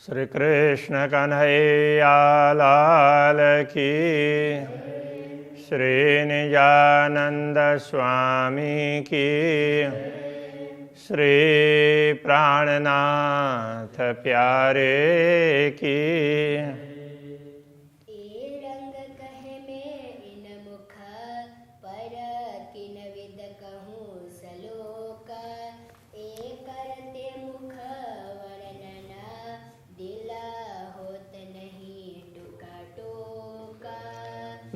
श्री कृष्ण कन्हैया लाल की, श्री निजानंद स्वामी की, श्री प्राणनाथ प्यारे की।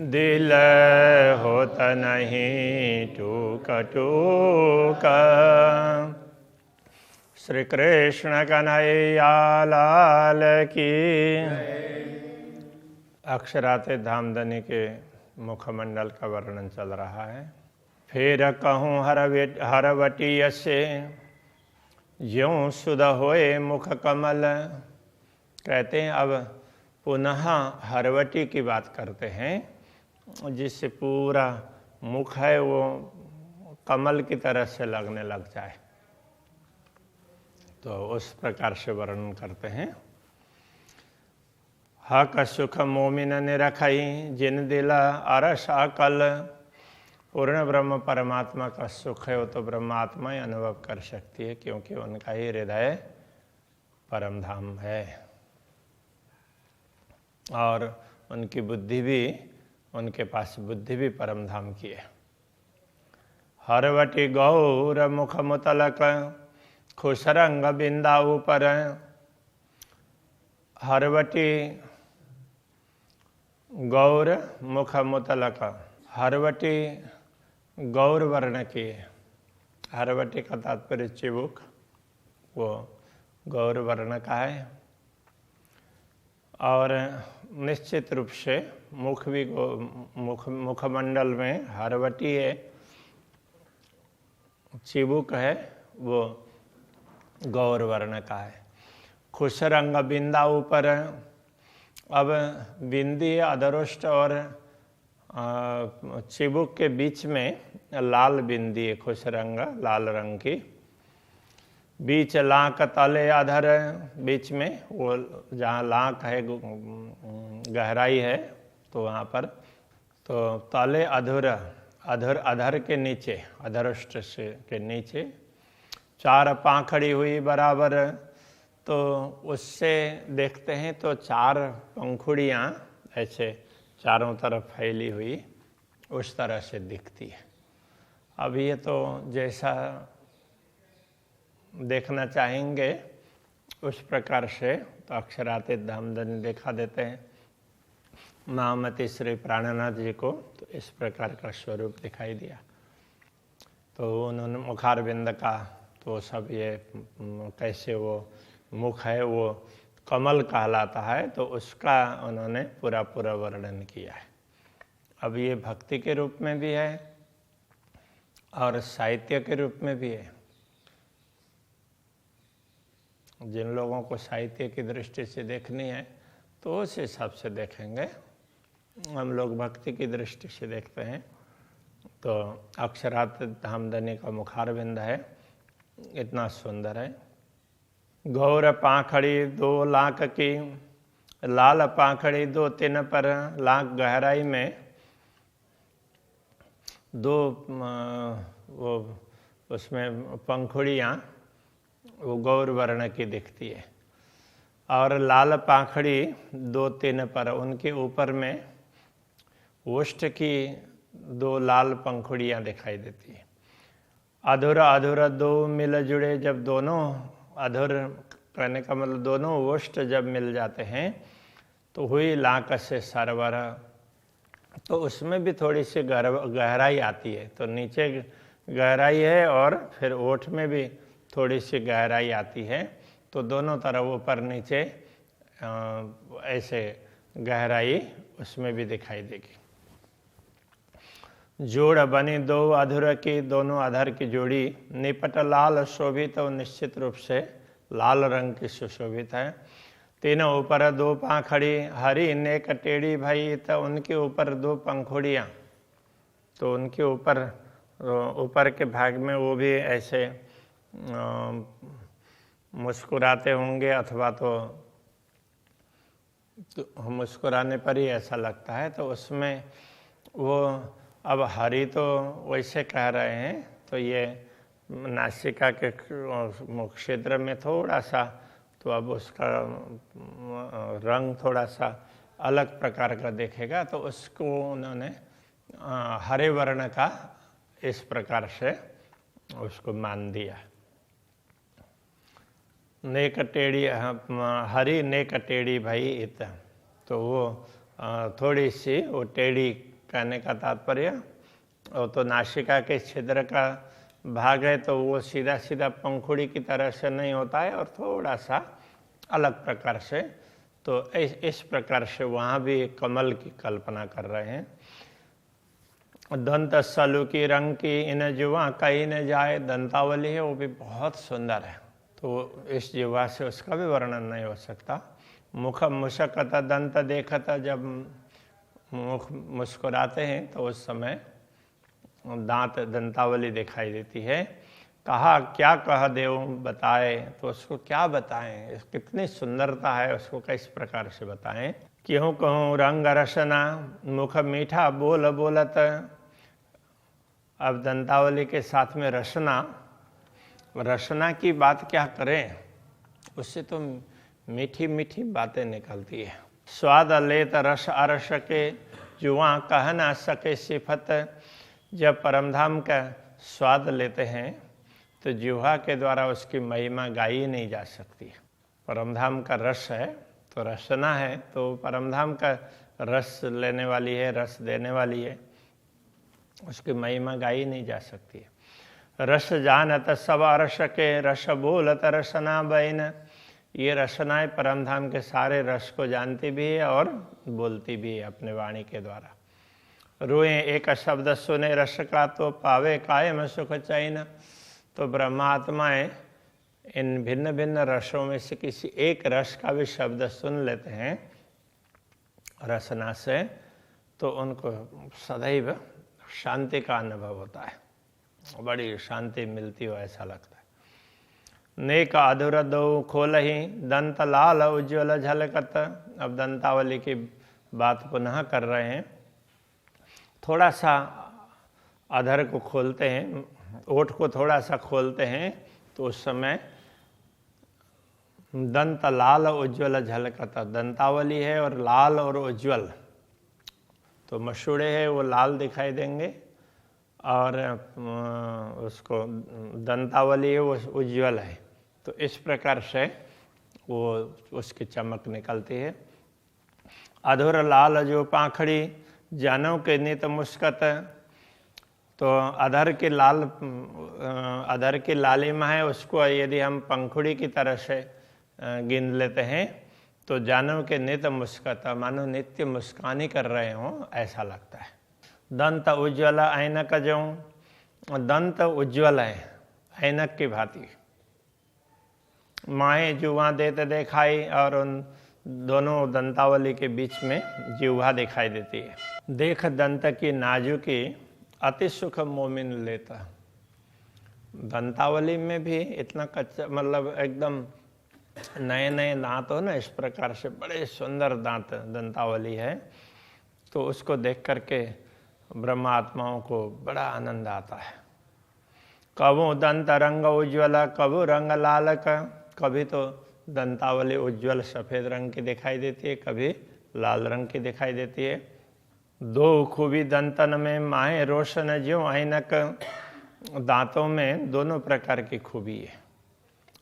दिल होत नहीं टूका टूका। श्री कृष्ण कन्हैया लाल की। अक्षरातीत धामधनी के मुखमंडल का वर्णन चल रहा है। फिर कहूँ हरवटी से ज्यों सुध होए मुख कमल। कहते हैं अब पुनः हरवटी की बात करते हैं, जिससे पूरा मुख है वो कमल की तरह से लगने लग जाए, तो उस प्रकार से वर्णन करते हैं। हक सुख मोमिन ने रखई जिन दिला अरस अकल। पूर्ण ब्रह्म परमात्मा का सुख है वो तो ब्रह्मात्मा ही अनुभव कर सकती है, क्योंकि उनका ही हृदय परम धाम है और उनकी बुद्धि भी, उनके पास बुद्धि भी परम धाम की है। हरवटी गौर मुख मुतलक खुशरंग बिंदा ऊपर। हरवटी गौर मुख मुतलक, हरवटी गौर वर्ण की है। हरवटी का तात्पर्य चिबुक, वो गौर वर्ण का है। और निश्चित रूप से मुख भी मुखमंडल में हरवटी है, चिबुक है, वो गौर वर्ण का है। खुश रंग बिंदा ऊपर। अब बिंदी अधरोष्ट और चिबुक के बीच में लाल बिंदी है, खुश रंग लाल रंग की। बीच लांक तले अधर, बीच में वो जहाँ लांक है गहराई है तो वहाँ पर, तो तले अधर, अधर के नीचे, अधरोष्ट से के नीचे चार पाखड़ी हुई बराबर। तो उससे देखते हैं तो चार पंखुड़ियाँ ऐसे चारों तरफ फैली हुई उस तरह से दिखती है। अब ये तो जैसा देखना चाहेंगे उस प्रकार से तो अक्षरातीत धामधनी दिखा देते हैं। महामती श्री प्राणनाथ जी को तो इस प्रकार का स्वरूप दिखाई दिया। तो उन्होंने मुखारविंद का तो सब ये कैसे वो मुख है वो कमल कहलाता है, तो उसका उन्होंने पूरा वर्णन किया है। अब ये भक्ति के रूप में भी है और साहित्य के रूप में भी है। जिन लोगों को साहित्य की दृष्टि से देखनी है तो उस हिसाब से देखेंगे। हम लोग भक्ति की दृष्टि से देखते हैं तो अक्षरातीत धामधनी का मुखारविंद है, इतना सुंदर है। गौर पाखड़ी दो लाख की, लाल पाखड़ी दो तीन पर, लाख गहराई में दो वो उसमें पंखुड़ियाँ वो गौर वर्ण की दिखती है। और लाल पाखड़ी दो तीन पर, उनके ऊपर में ओष्ठ की दो लाल पंखुड़ियाँ दिखाई देती है। अधूरा अधूरा दो मिल जुड़े, जब दोनों अधूर कहने का मतलब दोनों ओष्ठ जब मिल जाते हैं तो हुई लाक से सरवर। तो उसमें भी थोड़ी सी गहराई आती है, तो नीचे गहराई है और फिर ओठ में भी थोड़ी सी गहराई आती है, तो दोनों तरफ ऊपर नीचे ऐसे गहराई उसमें भी दिखाई देगी। जोड़ बनी दो अधर की, दोनों अधर की जोड़ी निपट लाल शोभित, तो निश्चित रूप से लाल रंग की सुशोभित है। तीनों ऊपर दो पाखड़ी हरी नेक टेढ़ी भई, तो उनके ऊपर दो पंखुड़ियाँ, तो उनके ऊपर के भाग में वो भी ऐसे मुस्कुराते होंगे अथवा तो तो मुस्कुराने पर ही ऐसा लगता है। तो उसमें वो अब हरि तो वैसे कह रहे हैं, तो ये नासिका के क्षेत्र में थोड़ा सा, तो अब उसका रंग थोड़ा सा अलग प्रकार का देखेगा, तो उसको उन्होंने हरे वर्ण का इस प्रकार से उसको मान दिया। नेक टेढ़ी हरी नेक टेढ़ी भाई इत, तो वो थोड़ी सी वो टेढ़ी कहने का तात्पर्य, और तो नासिका के छिद्र का भाग है, तो वो सीधा सीधा पंखुड़ी की तरह से नहीं होता है, और थोड़ा सा अलग प्रकार से। तो इस प्रकार से वहाँ भी एक कमल की कल्पना कर रहे हैं। दंत सलू की रंग की इन जुआ कहीं न जाए, दंतावली है वो भी बहुत सुंदर है, तो इस जुआ से उसका भी वर्णन नहीं हो सकता। मुख मुशकत दंत देखता, जब मुख मुस्कुराते हैं तो उस समय दांत दंतावली दिखाई देती है। कहा क्या कह देव बताए, तो उसको क्या बताएं, कितनी सुंदरता है उसको किस प्रकार से बताएं। क्यों कहूँ रंग रसना मुख मीठा बोल बोलत, अब दंतावली के साथ में रसना, रसना की बात क्या करें, उससे तो मीठी मीठी बातें निकलती है। स्वाद लेत रस अरस के जुआ कह ना सके सिफत, जब परमधाम का स्वाद लेते हैं तो जिह्वा के द्वारा उसकी महिमा गाई नहीं जा सकती। परमधाम का रस है तो रसना है, तो परमधाम का रस लेने वाली है, रस देने वाली है, उसकी महिमा गाई नहीं जा सकती। रस जानत सब अरस के रस बोलत रसना बैन, ये रसनाएं परमधाम के सारे रस को जानती भी है और बोलती भी है अपने वाणी के द्वारा। रोए एक शब्द सुने रस का, तो पावे कायम सुख चैन, तो ब्रह्मात्माएं इन भिन्न भिन्न रसों में से किसी एक रस का भी शब्द सुन लेते हैं रसना से, तो उनको सदैव शांति का अनुभव होता है, बड़ी शांति मिलती हो ऐसा लगता है। नेक अधुर दो खोलहि दंत लाल उज्ज्वल झलकत, अब दंतावली की बात पुनः कर रहे हैं। थोड़ा सा अधर को खोलते हैं, ओठ को थोड़ा सा खोलते हैं, तो उस समय दंत लाल उज्ज्वल झलकता, दंतावली है और लाल और उज्ज्वल, तो मशूड़े है वो लाल दिखाई देंगे, और उसको दंतावली है वो उज्ज्वल है, तो इस प्रकार से वो उसकी चमक निकलती है। अधुर लाल जो पाखड़ी जानव के नित मुस्कत, तो अधर की लालिमा है, उसको यदि हम पंखुड़ी की तरह से गिन लेते हैं तो जानव के नित मुस्कत, मानो नित्य मुस्कान ही कर रहे हों ऐसा लगता है। दंत उज्ज्वल ऐनक जो, दंत उज्ज्वल है ऐनक की भांति, माए जुआ देते दिखाई, और उन दोनों दंतावली के बीच में जिह्वा दिखाई देती है। देख दंत की नाजुकी अति सुख मोमिन लेता, दंतावली में भी इतना कच्चा, मतलब एकदम नए नए दांत हो ना, इस प्रकार से बड़े सुंदर दांत दंतावली है, तो उसको देख करके ब्रह्मात्माओं को बड़ा आनंद आता है। कबू दंत रंग उज्ज्वल कबू रंग लाल का, कभी तो दंतावली उज्ज्वल सफ़ेद रंग की दिखाई देती है, कभी लाल रंग की दिखाई देती है। दो खूबी दंतन में माहे रोशन ज्यों ऐनक, दांतों में दोनों प्रकार की खूबी है।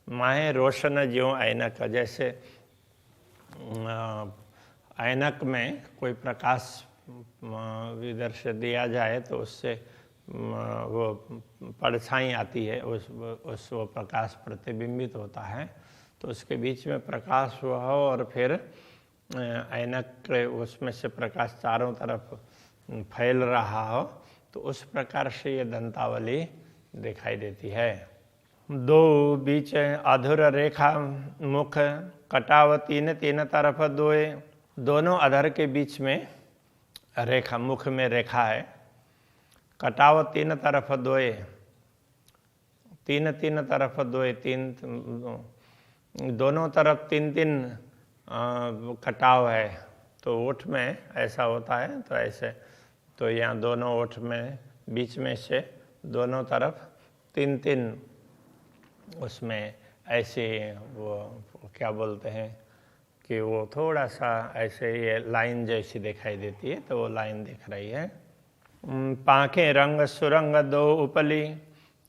माहे रोशन ज्यों ऐनक, जैसे ऐनक में कोई प्रकाश इधर से दिया जाए तो उससे वो परछाई आती है, उस वो प्रकाश प्रतिबिंबित होता है, तो उसके बीच में प्रकाश हुआ हो और फिर ऐनक के उसमें से प्रकाश चारों तरफ फैल रहा हो, तो उस प्रकार से ये दंतावली दिखाई देती है। दो बीच अधुर रेखा मुख कटाव तीन तीन तरफ दोए, दोनों अधर के बीच में रेखा, मुख में रेखा है। कटाव तीन तरफ दोए, तीन तीन तरफ दोए, तीन दोनों तरफ तीन तीन कटाव है, तो ओठ में ऐसा होता है, तो ऐसे, तो यहाँ दोनों ओठ में बीच में से दोनों तरफ 3-3 उसमें ऐसे वो क्या बोलते हैं कि वो थोड़ा सा ऐसे ये लाइन जैसी दिखाई देती है, तो वो लाइन दिख रही है। पाँखें रंग सुरंग दो उपली,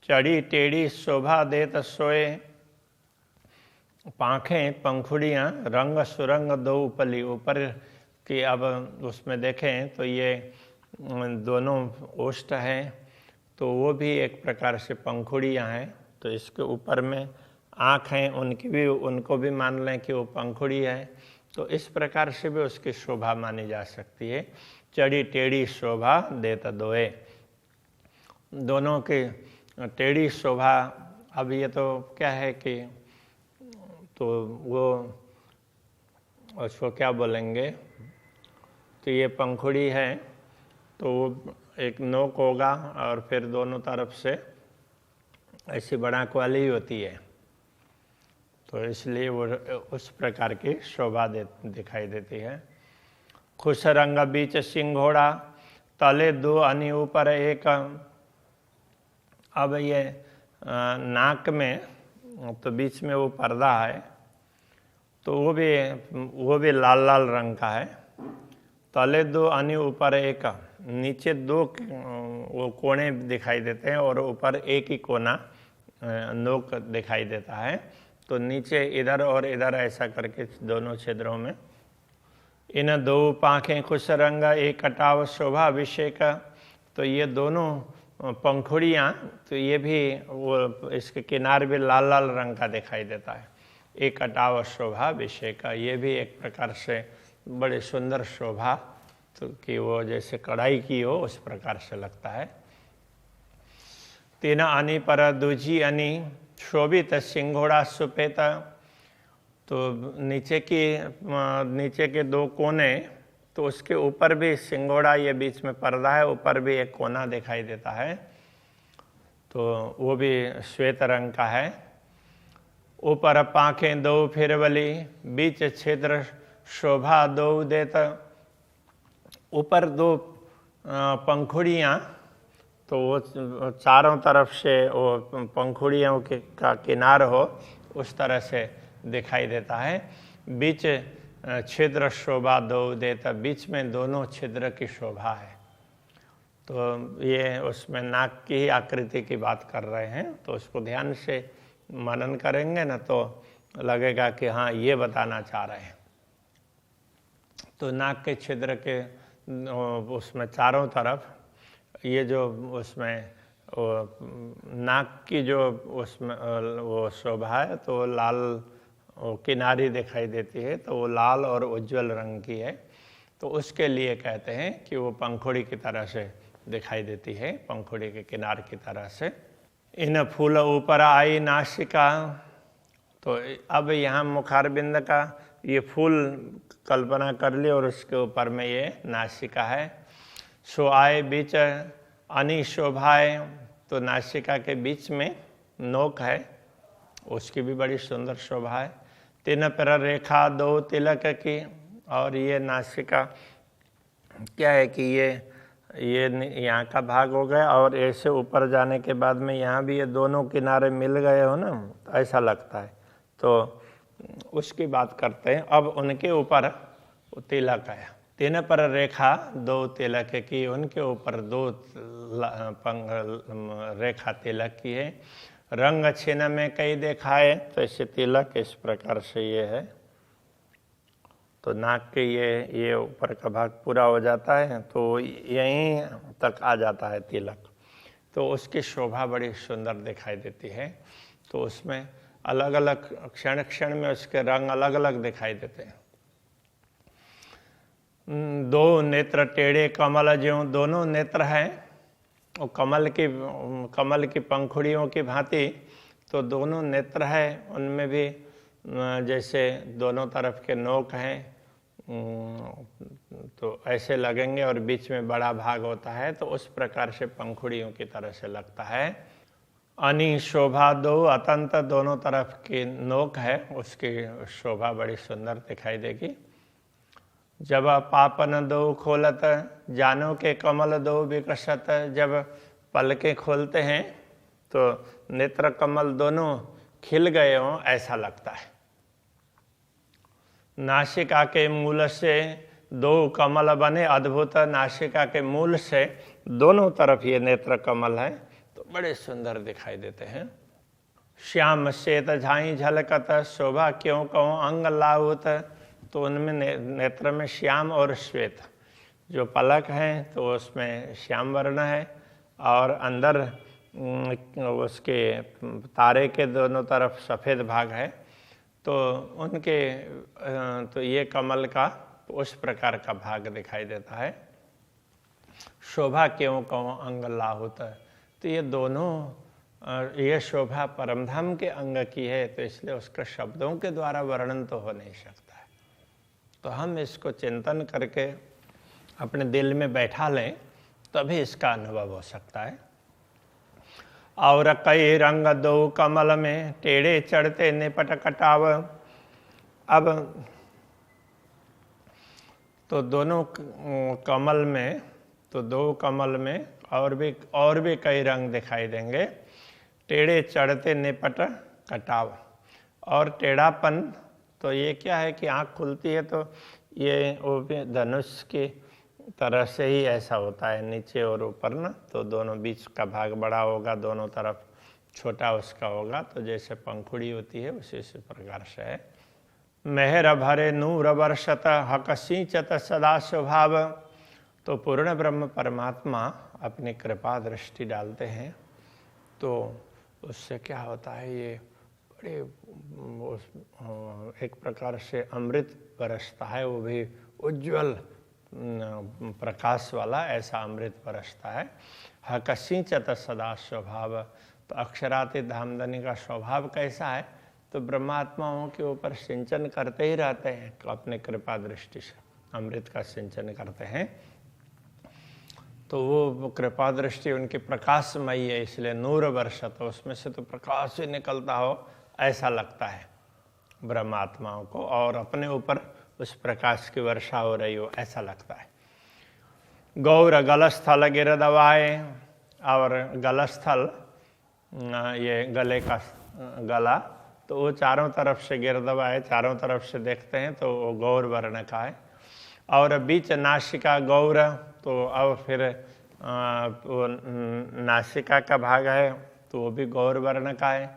चढ़ी टेढ़ी शोभा देत सोए। पाँखें पंखुड़ियाँ रंग सुरंग दो उपली, ऊपर की अब उसमें देखें तो ये दोनों ओष्ठ हैं, तो वो भी एक प्रकार से पंखुड़ियाँ हैं। तो इसके ऊपर में आँख हैं, उनको भी मान लें कि वो पंखुड़ी है। तो इस प्रकार से भी उसकी शोभा मानी जा सकती है। चढ़ी टेढ़ी शोभा देत दोए, दोनों की टेढ़ी शोभा। अब ये तो क्या है कि तो वो उसको क्या बोलेंगे, तो ये पंखुड़ी है, तो वो एक नोक होगा और फिर दोनों तरफ से ऐसी बढ़ाक वाली होती है, तो इसलिए वो उस प्रकार की शोभा दिखाई देती है। खुश रंग बीच सिंघोड़ा, तले दो अनि ऊपर एक। अब ये नाक में तो बीच में वो पर्दा है, तो वो भी लाल लाल रंग का है। तले दो अनि ऊपर एक, नीचे दो वो कोने दिखाई देते हैं और ऊपर एक ही कोना नोक दिखाई देता है। तो नीचे इधर और इधर ऐसा करके दोनों छिद्रों में। इन दो पाँखें खुश रंग एक कटाव शोभा अभिषेक, तो ये दोनों पंखुड़ियाँ, तो ये भी वो इसके किनारे भी लाल लाल रंग का दिखाई देता है। एक कटाव शोभा अभिषेक, ये भी एक प्रकार से बड़े सुंदर शोभा, तो कि वो जैसे कढ़ाई की हो उस प्रकार से लगता है। तीन अनि पर दूजी अनि, शोभित सिंघोड़ा सुपेत, तो नीचे के दो कोने, तो उसके ऊपर भी सिंघोड़ा, ये बीच में पर्दा है, ऊपर भी एक कोना दिखाई देता है, तो वो भी श्वेत रंग का है। ऊपर पाँखें दो फिरवली, बीच छिद्र शोभा दो देत। ऊपर दो पंखुड़ियाँ, तो वो चारों तरफ से वो पंखुड़ियों का किनार हो उस तरह से दिखाई देता है। बीच छिद्र शोभा दो देता, बीच में दोनों छिद्र की शोभा है। तो ये उसमें नाक की ही आकृति की बात कर रहे हैं, तो उसको ध्यान से मनन करेंगे ना तो लगेगा कि हाँ ये बताना चाह रहे हैं। तो नाक के छिद्र के उसमें चारों तरफ ये जो उसमें वो नाक की जो उसमें वो शोभा है, तो लाल वो किनारी दिखाई देती है, तो वो लाल और उज्जवल रंग की है, तो उसके लिए कहते हैं कि वो पंखुड़ी की तरह से दिखाई देती है, पंखुड़ी के किनार की तरह से। इन फूल ऊपर आई नासिका, तो अब यहाँ मुखारबिंद का ये फूल कल्पना कर ली और उसके ऊपर में ये नासिका है। सो आए बीच अनि शोभाए, तो नासिका के बीच में नोक है, उसकी भी बड़ी सुंदर शोभा है। तीन पर रेखा दो तिलक की, और ये नासिका क्या है कि ये यहाँ का भाग हो गया और ऐसे ऊपर जाने के बाद में यहाँ भी ये दोनों किनारे मिल गए हो ना, तो ऐसा लगता है, तो उसकी बात करते हैं। अब उनके ऊपर तिलक है, तीन पर रेखा दो तिलक की, उनके ऊपर दो रेखा तिलक की है। रंग छिन्न में कई दिखाए, तो ऐसे तिलक इस प्रकार से ये है। तो नाक के ये ऊपर का भाग पूरा हो जाता है, तो यहीं तक आ जाता है तिलक, तो उसकी शोभा बड़ी सुंदर दिखाई देती है। तो उसमें अलग अलग क्षण क्षण में उसके रंग अलग अलग दिखाई देते हैं। दो नेत्र टेढ़े कमल ज्यों, दोनों नेत्र हैं और कमल की पंखुड़ियों की भांति, तो दोनों नेत्र है, उनमें भी जैसे दोनों तरफ के नोक हैं, तो ऐसे लगेंगे और बीच में बड़ा भाग होता है, तो उस प्रकार से पंखुड़ियों की तरह से लगता है। अनि शोभा दो अतंत, दोनों तरफ की नोक है, उसकी शोभा बड़ी सुंदर दिखाई देगी। जब पापन दो खोलत, जानो के कमल दो विकसत, जब पलकें खोलते हैं तो नेत्र कमल दोनों खिल गए हों ऐसा लगता है। नासिका के मूल से दो कमल बने अद्भुत, नासिका के मूल से दोनों तरफ ये नेत्र कमल है तो बड़े सुंदर दिखाई देते हैं। श्याम श्वेत झाई झलकत, शोभा क्यों कहूँ अंग लाहुत, तो उनमें नेत्र में श्याम और श्वेत, जो पलक हैं तो उसमें श्याम वर्ण है और अंदर उसके तारे के दोनों तरफ सफ़ेद भाग है, तो उनके तो ये कमल का उस प्रकार का भाग दिखाई देता है। शोभा क्यों कहूँ अंग लाहुत, तो ये दोनों ये शोभा परमधाम के अंग की है, तो इसलिए उसका शब्दों के द्वारा वर्णन तो हो नहीं सकता है। तो हम इसको चिंतन करके अपने दिल में बैठा लें तभी इसका अनुभव हो सकता है। और कई रंग दो कमल में, टेढ़े चढ़ते निपट कटाव। अब तो दोनों कमल में, तो दो कमल में और भी कई रंग दिखाई देंगे। टेढ़े चढ़ते निपट कटाव, और टेढ़ापन तो ये क्या है कि आँख खुलती है तो ये वो धनुष की तरह से ही ऐसा होता है, नीचे और ऊपर ना, तो दोनों बीच का भाग बड़ा होगा, दोनों तरफ छोटा उसका होगा, तो जैसे पंखुड़ी होती है उसी प्रकार से है। मेहर भरे नूर वर्षत, हक सिंचत सदा स्वभाव। तो पूर्ण ब्रह्म परमात्मा अपनी कृपा दृष्टि डालते हैं तो उससे क्या होता है, ये बड़े एक प्रकार से अमृत बरसता है, वो भी उज्ज्वल प्रकाश वाला, ऐसा अमृत बरसता है। हकसिंचत सदा स्वभाव, तो अक्षरातीत धामधनी का स्वभाव कैसा है, तो ब्रह्मात्माओं के ऊपर सिंचन करते ही रहते हैं, अपने कृपा दृष्टि से अमृत का सिंचन करते हैं। तो वो कृपा दृष्टि उनकी प्रकाशमयी है, इसलिए नूर वर्षत, तो उसमें से तो प्रकाश ही निकलता हो ऐसा लगता है ब्रह्मात्माओं को, और अपने ऊपर उस प्रकाश की वर्षा हो रही हो ऐसा लगता है। गौर गलस्थल गिर दवाए, और गलस्थल ये गले का गला, तो वो चारों तरफ से गिर दवाए, चारों तरफ से देखते हैं तो वो गौर वर्ण का है। और बीच नासिका गौर, तो अब फिर वो नासिका का भाग है तो वो भी गौर वर्ण का है।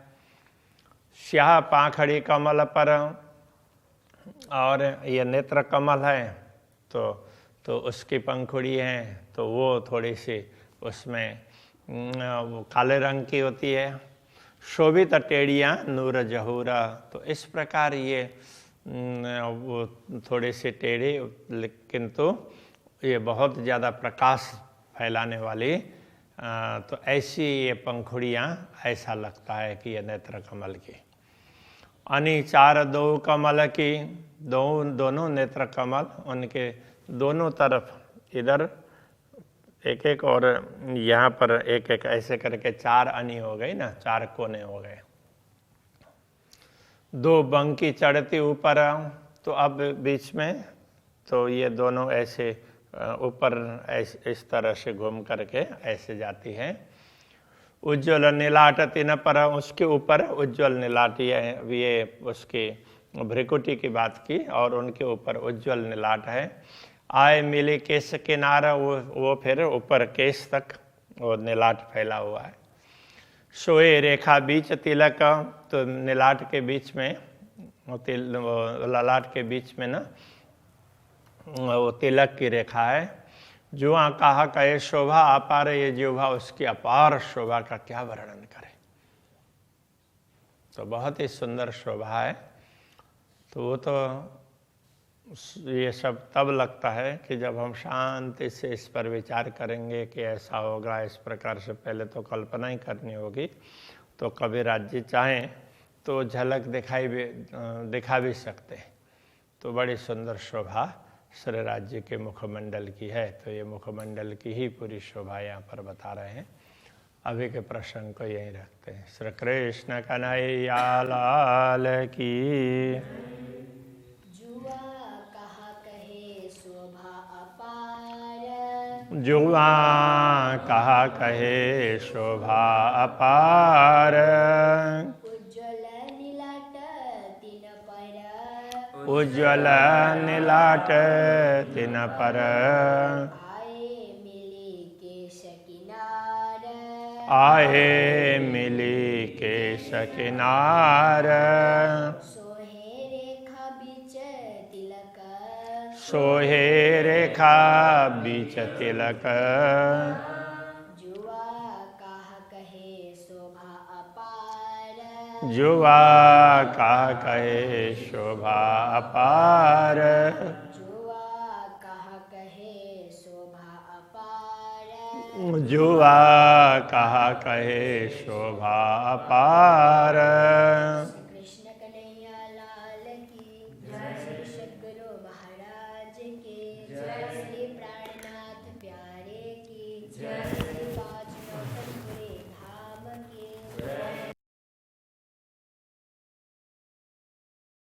स्याह पाखड़ी कमल पर, और ये नेत्र कमल है तो उसकी पंखुड़ी है तो वो थोड़ी सी उसमें वो काले रंग की होती है। शोभित टेढ़ियाँ नूर जहूरा, तो इस प्रकार ये वो थोड़ी सी टेढ़ी, लेकिन तो ये बहुत ज़्यादा प्रकाश फैलाने वाली, तो ऐसी ये पंखुड़ियाँ, ऐसा लगता है कि ये नेत्र कमल की। अनि चार दो कमल की, दोनों नेत्र कमल, उनके दोनों तरफ इधर एक एक और यहाँ पर एक एक ऐसे करके चार अनि हो गई ना, चार कोने हो गए। दो बंकी चढ़ती ऊपर, तो अब बीच में तो ये दोनों ऐसे ऊपर इस तरह से घूम करके ऐसे जाती है। उज्ज्वल नीलाट तीन पर, उसके ऊपर उज्ज्वल नीलाट, ये उसकी भ्रिकुटी की बात की, और उनके ऊपर उज्ज्वल नीलाट है। आए मिले केश किनारा, वो फिर ऊपर केश तक वो नीलाट फैला हुआ है। सोए रेखा बीच तिलक, तो नीलाट के बीच में ललाट के बीच में ना वो तिलक की रेखा है। जुआ कहा कहे शोभा अपार, ये जिह्वा उसकी अपार शोभा का क्या वर्णन करे, तो बहुत ही सुंदर शोभा है। तो वो तो ये सब तब लगता है कि जब हम शांति से इस पर विचार करेंगे कि ऐसा होगा, इस प्रकार से पहले तो कल्पना ही करनी होगी। तो कभी राज्य चाहें तो झलक दिखा भी सकते हैं। तो बड़ी सुंदर शोभा श्री राज्य के मुखमंडल की है, तो ये मुखमंडल की ही पूरी शोभा यहाँ पर बता रहे हैं। अभी के प्रसंग को यहीं रखते हैं। श्री कृष्ण कन्हैया लाल की। जुआ कहा कहे शोभा अपार, जुआ कहा कहे शोभा अपार। उज्ज्वल नीलाट तीन पर, उज्ज्वल नीलाट तिन पर। आए मिली केश किनार। सोहे रेखा बीच तिलक, सोहे रेखा बीच तिलक। जुआ कहा कहे शोभा अपार, जुआ कहा कहे शोभा अपार। जुआ कहा कहे शोभा अपार, जुआ कहा कहे शोभा अपार।